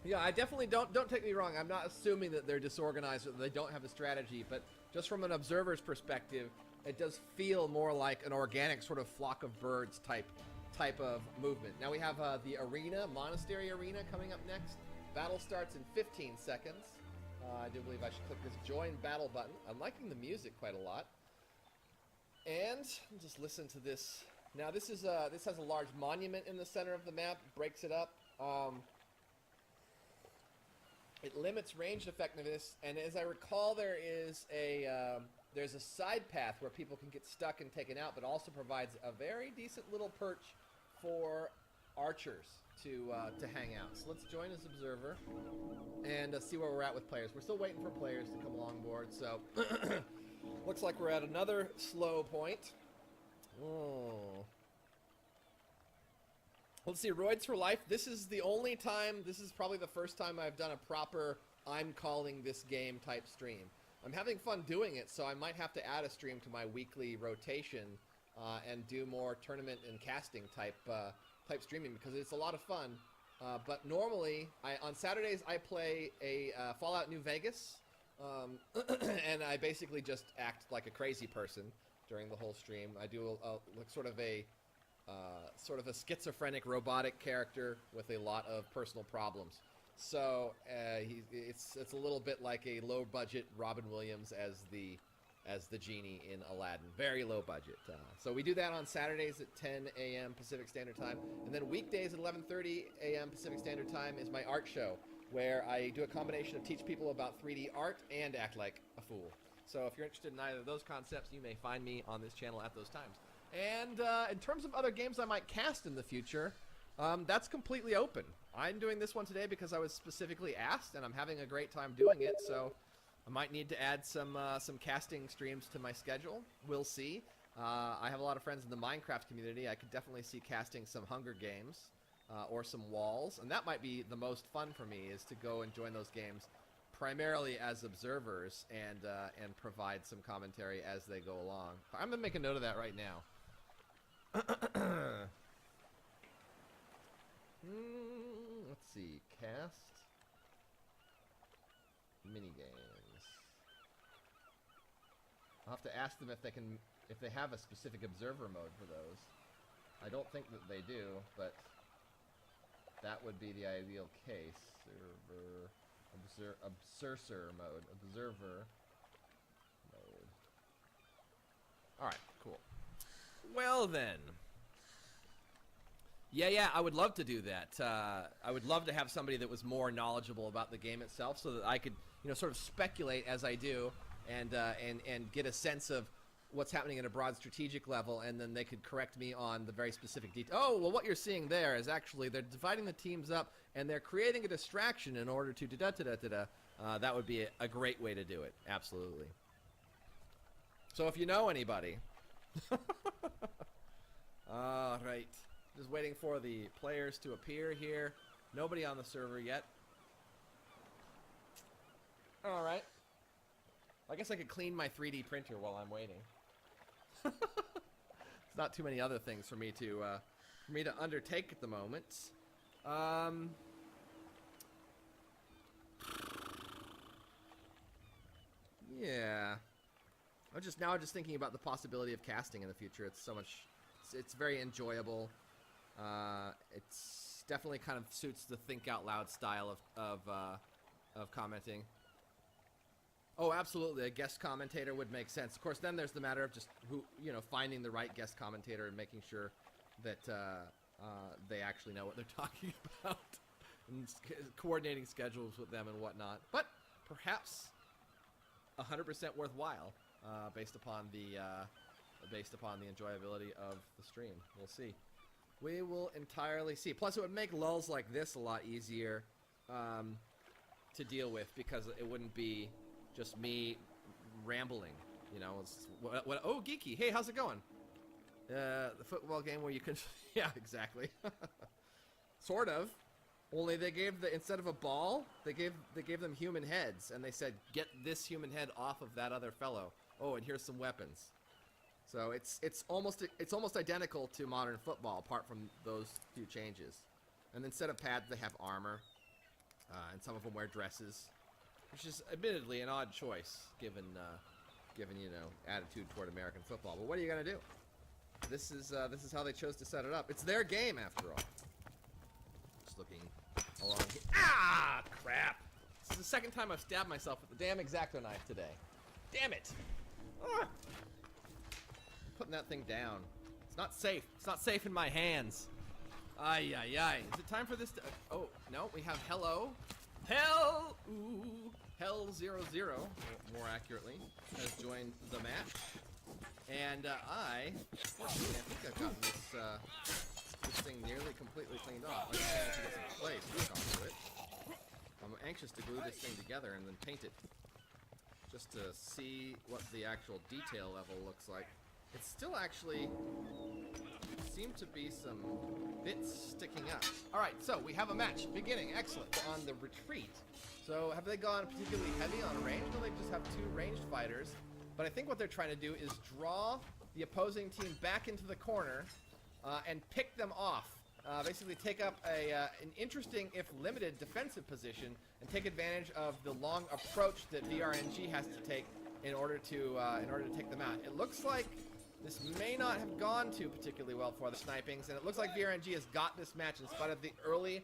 Yeah, I definitely don't take me wrong. I'm not assuming that they're disorganized or that they don't have a strategy, but just from an observer's perspective, it does feel more like an organic sort of flock of birds type of movement. Now we have the arena, monastery arena, coming up next. Battle starts in 15 seconds. I do believe I should click this join battle button. I'm liking the music quite a lot. And just listen to this. Now this is this has a large monument in the center of the map, breaks it up. It limits ranged effectiveness, and as I recall, there's a side path where people can get stuck and taken out, but also provides a very decent little perch for archers to hang out. So let's join as observer and see where we're at with players. We're still waiting for players to come along board, so looks like we're at another slow point. Oh. Let's see, Roids for Life. This is the only time, this is probably the first time I've done a proper I'm calling this game type stream. I'm having fun doing it, so I might have to add a stream to my weekly rotation and do more tournament and casting type streaming because it's a lot of fun. But normally, on Saturdays, I play a Fallout New Vegas, and I basically just act like a crazy person during the whole stream. I do like sort of a schizophrenic robotic character with a lot of personal problems. So it's a little bit like a low budget Robin Williams as the genie in Aladdin. Very low budget. So we do that on Saturdays at 10 a.m. Pacific Standard Time, and then weekdays at 11:30 a.m. Pacific Standard Time is my art show, where I do a combination of teach people about 3D art and act like a fool. So if you're interested in either of those concepts, you may find me on this channel at those times. And in terms of other games I might cast in the future, that's completely open. I'm doing this one today because I was specifically asked, and I'm having a great time doing it, so I might need to add some casting streams to my schedule. We'll see. I have a lot of friends in the Minecraft community. I could definitely see casting some Hunger Games or some Walls, and that might be the most fun for me, is to go and join those games primarily as observers and provide some commentary as they go along. I'm going to make a note of that right now. Let's see. Cast. Minigames. I'll have to ask them if they have a specific observer mode for those. I don't think that they do, but that would be the ideal case. Observer mode. Alright, cool. Well then. Yeah, I would love to do that. I would love to have somebody that was more knowledgeable about the game itself, so that I could, sort of speculate as I do, and get a sense of what's happening at a broad strategic level, and then they could correct me on the very specific detail. Oh, well, what you're seeing there is actually they're dividing the teams up, and they're creating a distraction in order to da-da-da-da-da. That would be a great way to do it. Absolutely. So if you know anybody... Alright. Just waiting for the players to appear here. Nobody on the server yet. Alright. I guess I could clean my 3D printer while I'm waiting. There's not too many other things for me to undertake at the moment. Yeah. I'm just thinking about the possibility of casting in the future. It's so much. It's very enjoyable. It's definitely kind of suits the think out loud style of commenting. Oh, absolutely. A guest commentator would make sense. Of course, then there's the matter of just finding the right guest commentator and making sure that they actually know what they're talking about, and coordinating schedules with them and whatnot. But perhaps 100% worthwhile, based upon the enjoyability of the stream. We'll see. We will entirely see. Plus, it would make lulls like this a lot easier to deal with, because it wouldn't be just me rambling. Oh, Geeky. Hey, how's it going? The football game where you can... Yeah, exactly. Sort of. Only they gave instead of a ball, they gave them human heads, and they said, get this human head off of that other fellow. Oh, and here's some weapons. So it's almost identical to modern football, apart from those few changes. And instead of pads, they have armor. and some of them wear dresses, which is admittedly an odd choice given you know, attitude toward American football. But what are you gonna do? This is how they chose to set it up. It's their game after all. Just looking along here. Ah, crap! This is the second time I've stabbed myself with the damn X-Acto knife today. Damn it! Ah. Putting that thing down. It's not safe. It's not safe in my hands. Ay, ay, ay. Is it time for this to... Oh, no, we have Hello. Hell, ooh, Hell 00, more accurately, has joined the match. And I think I've gotten this thing nearly completely cleaned off. I just need to get some clay stuck onto it. I'm anxious to glue this thing together and then paint it, just to see what the actual detail level looks like. It's still actually seem to be some bits sticking up. All right, so we have a match beginning. Excellent. On the retreat. So have they gone particularly heavy on range? No, they just have two ranged fighters. But I think what they're trying to do is draw the opposing team back into the corner and pick them off. Basically take up an interesting, if limited, defensive position and take advantage of the long approach that VRNG has to take in order to take them out. It looks like this may not have gone too particularly well for the snipings, and it looks like VRNG has got this match in spite of the early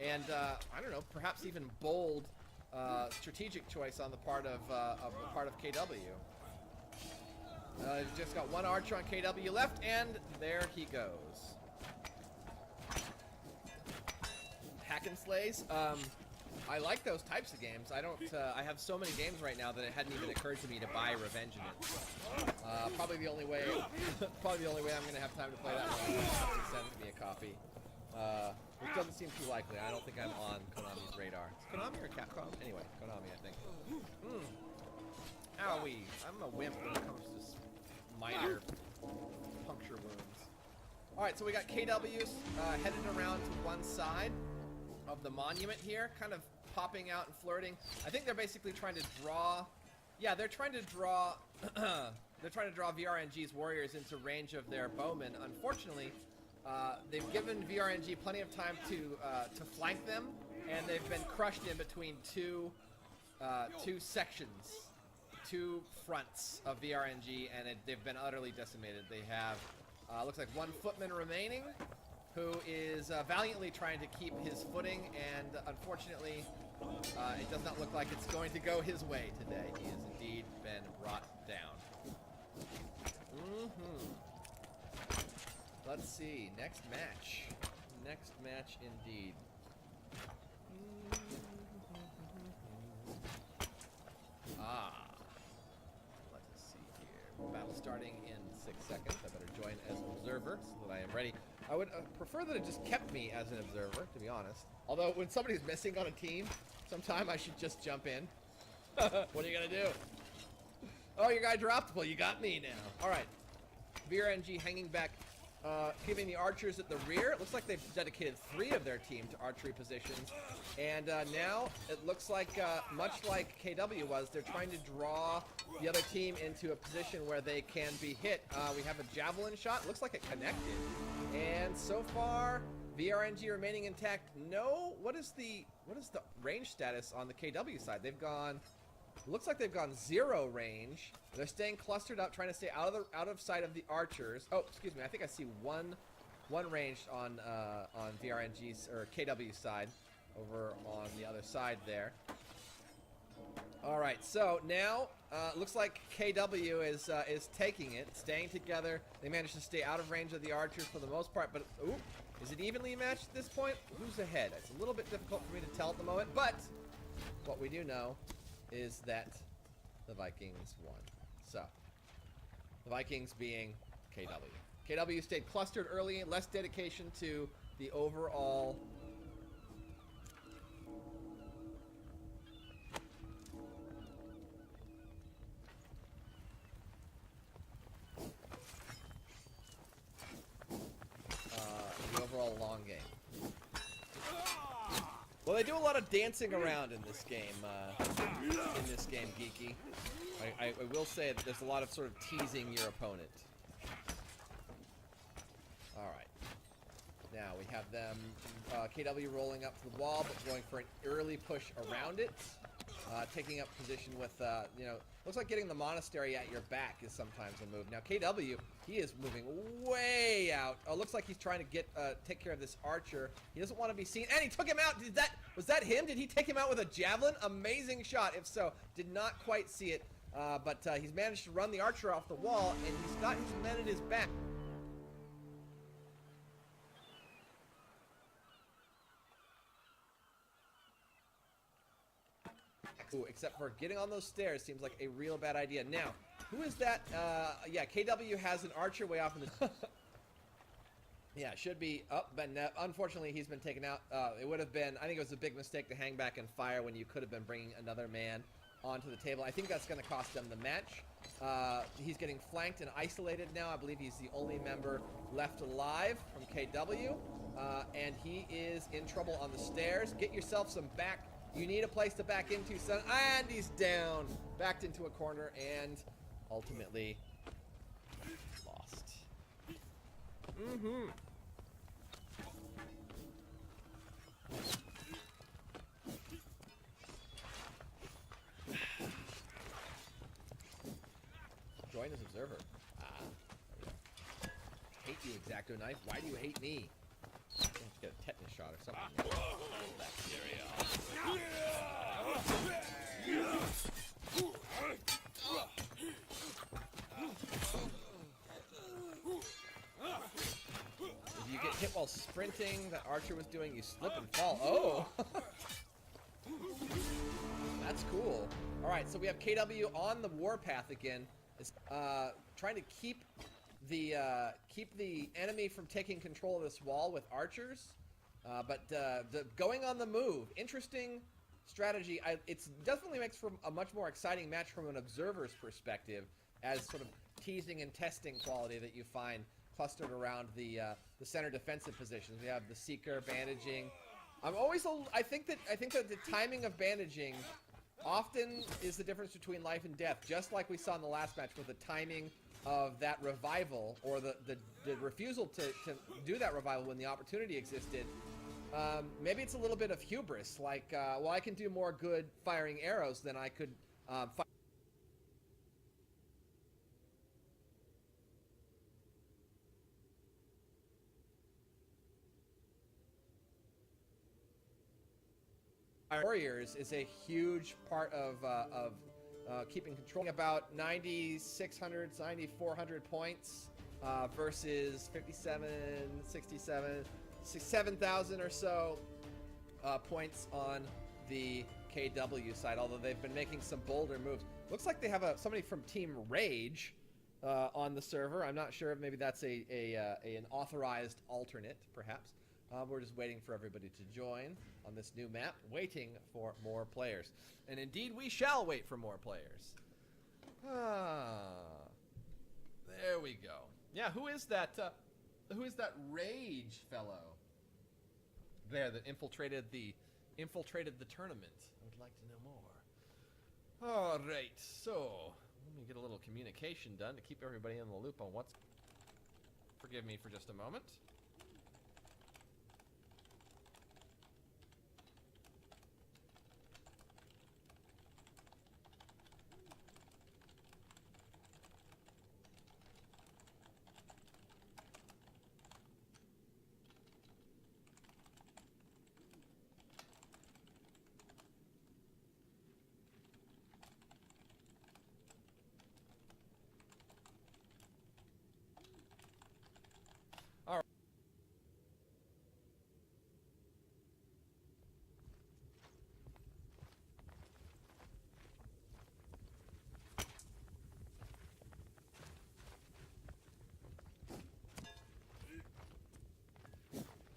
and I don't know, perhaps even bold strategic choice on the part of KW. Just got one archer on KW left, and there he goes. Hack and slays. I like those types of games. I don't. I have so many games right now that it hadn't even occurred to me to buy Revenge in it. Probably the only way. Probably the only way I'm going to have time to play that one is to send me a copy. Which doesn't seem too likely. I don't think I'm on Konami's radar. Is Konami or Capcom? Anyway, Konami, I think. Owie! I'm a wimp when it comes to minor puncture wounds. All right, so we got KWs headed around to one side of the monument here, kind of popping out and flirting. I think they're basically trying to draw. Yeah, they're trying to draw. They're trying to draw VRNG's warriors into range of their bowmen. Unfortunately, they've given VRNG plenty of time to flank them, and they've been crushed in between two sections, two fronts of VRNG, and they've been utterly decimated. They have looks like one footman remaining, who is valiantly trying to keep his footing, and unfortunately, it does not look like it's going to go his way today. He has indeed been brought down. Let's see, next match. Next match indeed. Let's see here. Battle starting in 6 seconds. I better join as an observer so that I am ready. I would prefer that it just kept me as an observer, to be honest. Although, when somebody's missing on a team, sometime I should just jump in. What are you gonna do? Oh, your guy dropped? Well, you got me now. Alright. VRNG hanging back, keeping the archers at the rear. It looks like they've dedicated 3 of their team to archery positions. And now, it looks like, much like KW was, they're trying to draw the other team into a position where they can be hit. We have a javelin shot. Looks like it connected. And so far, VRNG remaining intact. No, what is the range status on the KW side? They've gone, looks like they've gone 0 range. They're staying clustered up, trying to stay out of sight of the archers. Oh, excuse me. I think I see one ranged on VRNG's or KW's side, over on the other side there. All right, so now looks like KW is taking it, staying together. They managed to stay out of range of the archers for the most part, but ooh, is it evenly matched at this point? Who's ahead? It's a little bit difficult for me to tell at the moment, but what we do know is that the Vikings won. So, the Vikings being KW. KW stayed clustered early, less dedication to the overall long game. Well, they do a lot of dancing around in this game, Geeky. I will say that there's a lot of sort of teasing your opponent. Alright. now. We have them, KW rolling up to the wall, but going for an early push around it. Taking up position with, you know, looks like getting the monastery at your back is sometimes a move. Now, KW, he is moving way out. Oh, looks like he's trying to get, take care of this archer. He doesn't want to be seen, and he took him out. Was that him? Did he take him out with a javelin? Amazing shot. If so, did not quite see it, but he's managed to run the archer off the wall, and he's got his men at his back. Ooh, except for getting on those stairs seems like a real bad idea. Now, who is that? Yeah, KW has an archer way off in the... Yeah, should be up, but unfortunately he's been taken out. It would have been, I think it was a big mistake to hang back and fire when you could have been bringing another man onto the table. I think that's going to cost them the match. He's getting flanked and isolated now. I believe he's the only member left alive from KW, and he is in trouble on the stairs. Get yourself some back. You need a place to back into, son. And he's down. Backed into a corner and ultimately lost. Join as observer. Hate you, Exacto Knife. Why do you hate me? I have to get a tetanus shot or something. If you get hit while sprinting, that archer was doing, you slip and fall. Oh! That's cool. Alright, so we have KW on the warpath again. Trying to keep the enemy from taking control of this wall with archers. But going on the move, interesting strategy. It definitely makes for a much more exciting match from an observer's perspective, as sort of teasing and testing quality that you find clustered around the center defensive positions. We have the seeker bandaging. I think that the timing of bandaging often is the difference between life and death, just like we saw in the last match with the timing of that revival, or the refusal to do that revival when the opportunity existed. Maybe it's a little bit of hubris, like, well, I can do more good firing arrows than I could fire. Warriors is a huge part of keeping control. About 9,600, 9,400 points versus 57, 67, 7,000 or so points on the KW side. Although they've been making some bolder moves. Looks like they have somebody from Team Rage on the server. I'm not sure if maybe that's an authorized alternate, perhaps. We're just waiting for everybody to join on this new map, waiting for more players. And indeed, we shall wait for more players. There we go. Yeah, who is that Rage fellow there that infiltrated the tournament? I'd like to know more. All right, so let me get a little communication done to keep everybody in the loop on what's... Forgive me for just a moment.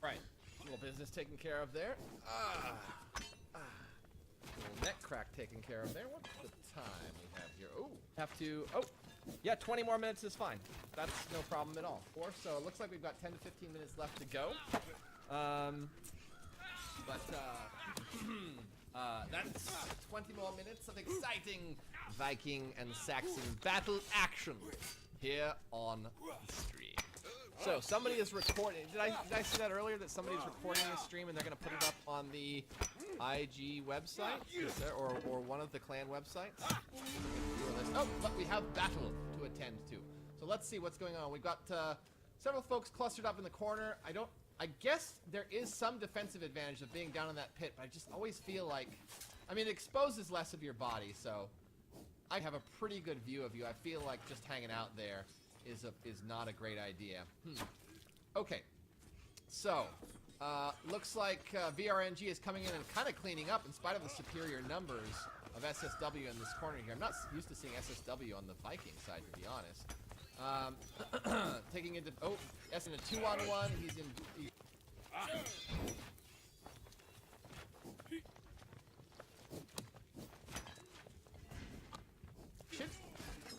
Right, little business taken care of there. Little neck crack taken care of there. What's the time we have here? Oh, have to. Oh, yeah, 20 more minutes is fine. That's no problem at all. So it looks like we've got 10 to 15 minutes left to go. That's 20 more minutes of exciting Viking and Saxon battle action here on the stream. So somebody is recording. Did I see that earlier that somebody's recording a stream and they're going to put it up on the IG website or one of the clan websites? Oh, but we have battle to attend to. So let's see what's going on. We've got several folks clustered up in the corner. I guess there is some defensive advantage of being down in that pit, but I just always feel like, I mean, it exposes less of your body, so I have a pretty good view of you. I feel like just hanging out there is not a great idea. Okay, so looks like VRNG is coming in and kind of cleaning up in spite of the superior numbers of SSW in this corner here. I'm not used to seeing SSW on the Viking side, to be honest. Taking into S in a 2-on-1. He's in.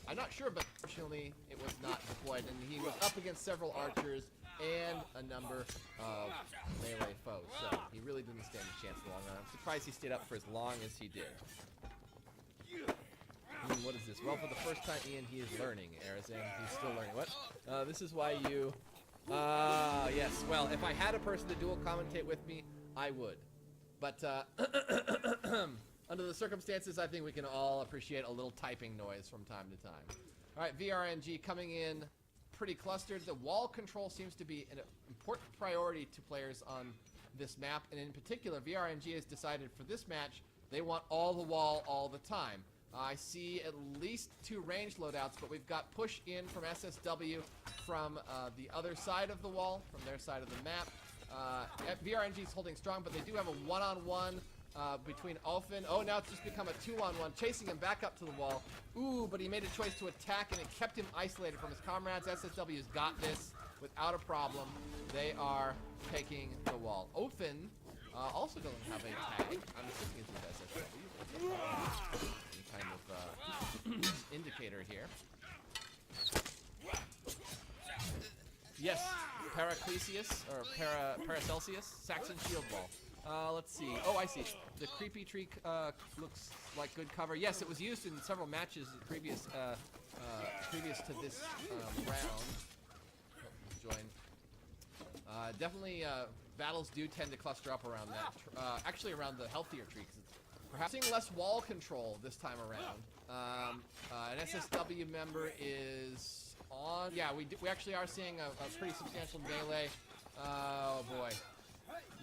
I'm not sure, but fortunately it was not deployed, and he was up against several archers and a number of melee foes, so he really didn't stand a chance in the long run. I'm surprised he stayed up for as long as he did. What is this? Well, for the first time, Ian, he is learning, Arizan. He's still learning. What? This is why you... yes. Well, if I had a person to dual commentate with me, I would. But, under the circumstances, I think we can all appreciate a little typing noise from time to time. All right, VRNG coming in pretty clustered. The wall control seems to be an important priority to players on this map, and in particular, VRNG has decided for this match, they want all the wall all the time. I see at least 2 range loadouts, but we've got push in from SSW from the other side of the wall, from their side of the map. VRNG is holding strong, but they do have a 1-on-1 between Ulfin. Oh, now it's just become a 2-on-1, chasing him back up to the wall. Ooh, but he made a choice to attack, and it kept him isolated from his comrades. SSW's got this without a problem. They are taking the wall. Ulfin also doesn't have a tag. I'm assuming it's with SSW. Any kind of indicator here. Yes, Paraclesius, or Paracelsius, Saxon Shield Wall. Let's see. Oh, I see. The creepy tree looks like good cover. Yes, it was used in several matches previous to this round. Join. Definitely, battles do tend to cluster up around that. Actually, around the healthier tree. Perhaps seeing less wall control this time around. An SSW member is on. Yeah, we actually are seeing a pretty substantial melee. Oh boy.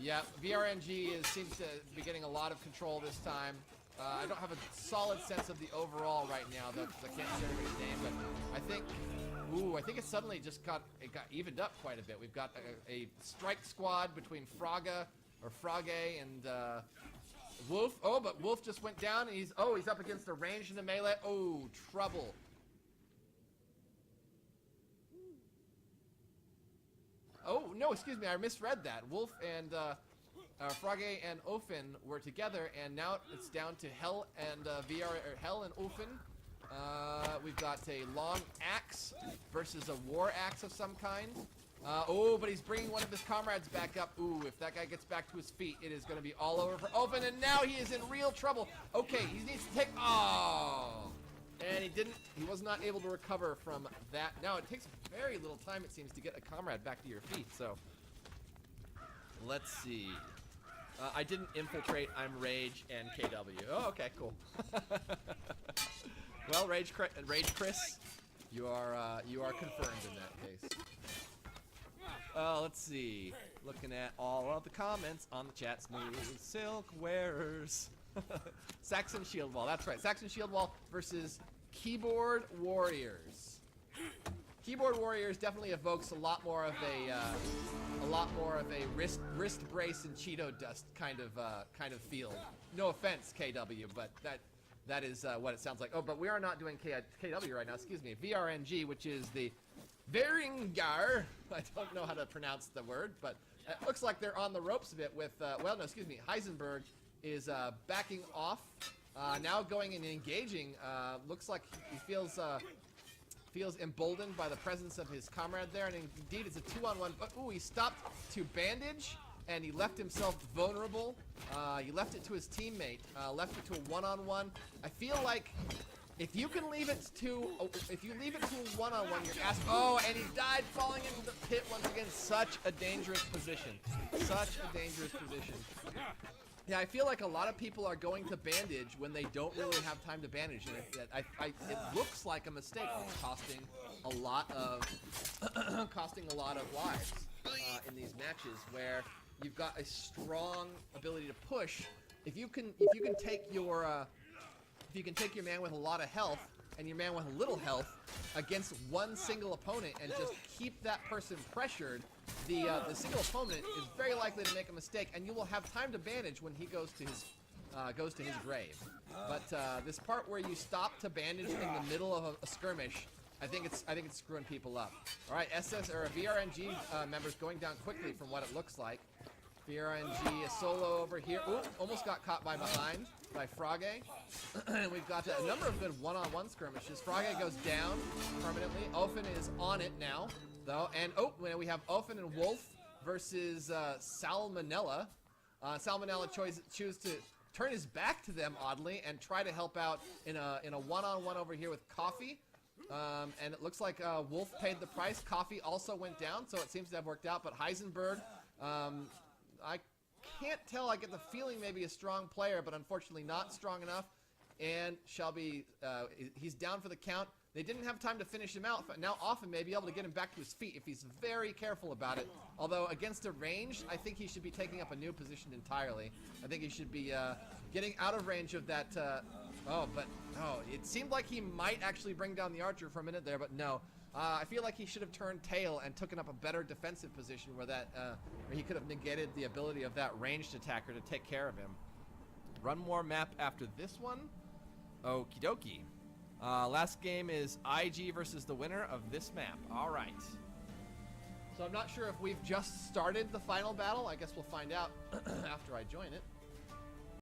Yeah, VRNG seems to be getting a lot of control this time. I don't have a solid sense of the overall right now, though, because I can't share everybody's name, but I think it suddenly just got evened up quite a bit. We've got a strike squad between Frage and Wolf. Oh, but Wolf just went down, and he's up against the range in the melee. Oh, trouble. Oh, no, excuse me, I misread that. Wolf and Frage and Ofen were together, and now it's down to Hell and Hell and Ofen. We've got a long axe versus a war axe of some kind. But he's bringing one of his comrades back up. Ooh, if that guy gets back to his feet, it is going to be all over for Ofen, and now he is in real trouble. Okay, he needs to take... Oh! And he was not able to recover from that. Now, it takes very little time, it seems, to get a comrade back to your feet, so... Let's see. I didn't infiltrate, I'm Rage and KW. Oh, okay, cool. Well, Rage Chris, you are confirmed in that case. Let's see. Looking at all of the comments on the chat. Smooth Silk Wearers. Saxon Shield Wall, that's right. Saxon Shield Wall versus Keyboard Warriors. Keyboard Warriors definitely evokes a lot more of a wrist brace and Cheeto dust kind of feel. No offense, KW, but that is what it sounds like. Oh, but we are not doing KW right now. Excuse me. VRNG, which is the Varingar. I don't know how to pronounce the word, but it looks like they're on the ropes a bit with. Well, no, excuse me. Heisenberg is backing off. Now going and engaging. Looks like he feels emboldened by the presence of his comrade there, and indeed it's a 2-on-1. But ooh, he stopped to bandage, and he left himself vulnerable. He left it to his teammate. Left it to a 1-on-1. I feel like If you can leave it to, if you leave it to a one-on-one, you're asking. Oh, and he died falling into the pit once again. Such a dangerous position. Such a dangerous position. Yeah, I feel like a lot of people are going to bandage when they don't really have time to bandage, and it looks like a mistake. It's costing a lot of lives in these matches where you've got a strong ability to push. If you can take your man with a lot of health and your man with a little health against one single opponent and just keep that person pressured, the single opponent is very likely to make a mistake, and you will have time to bandage when he goes to his grave. But this part where you stop to bandage in the middle of a skirmish, I think it's screwing people up. All right, VRNG members going down quickly from what it looks like. VRNG is solo over here. Ooh, almost got caught by behind by Frage. And we've got a number of good one-on-one skirmishes. Frage goes down permanently. Ofen is on it now, though. And we have Ofen and Wolf versus Salmonella. Salmonella choose to turn his back to them, oddly, and try to help out in a one-on-one over here with Coffee. And it looks like Wolf paid the price. Coffee also went down, so it seems to have worked out. But Heisenberg, I can't tell. I get the feeling maybe a strong player, but unfortunately not strong enough. And Shelby, he's down for the count. They didn't have time to finish him out, but now Offen may be able to get him back to his feet if he's very careful about it. Although against a range, I think he should be taking up a new position entirely. I think he should be getting out of range of that. It seemed like he might actually bring down the archer for a minute there, but no. I feel like he should have turned tail and taken up a better defensive position where he could have negated the ability of that ranged attacker to take care of him. Run more map after this one. Okie dokie. Last game is IG versus the winner of this map. All right. So I'm not sure if we've just started the final battle. I guess we'll find out after I join it.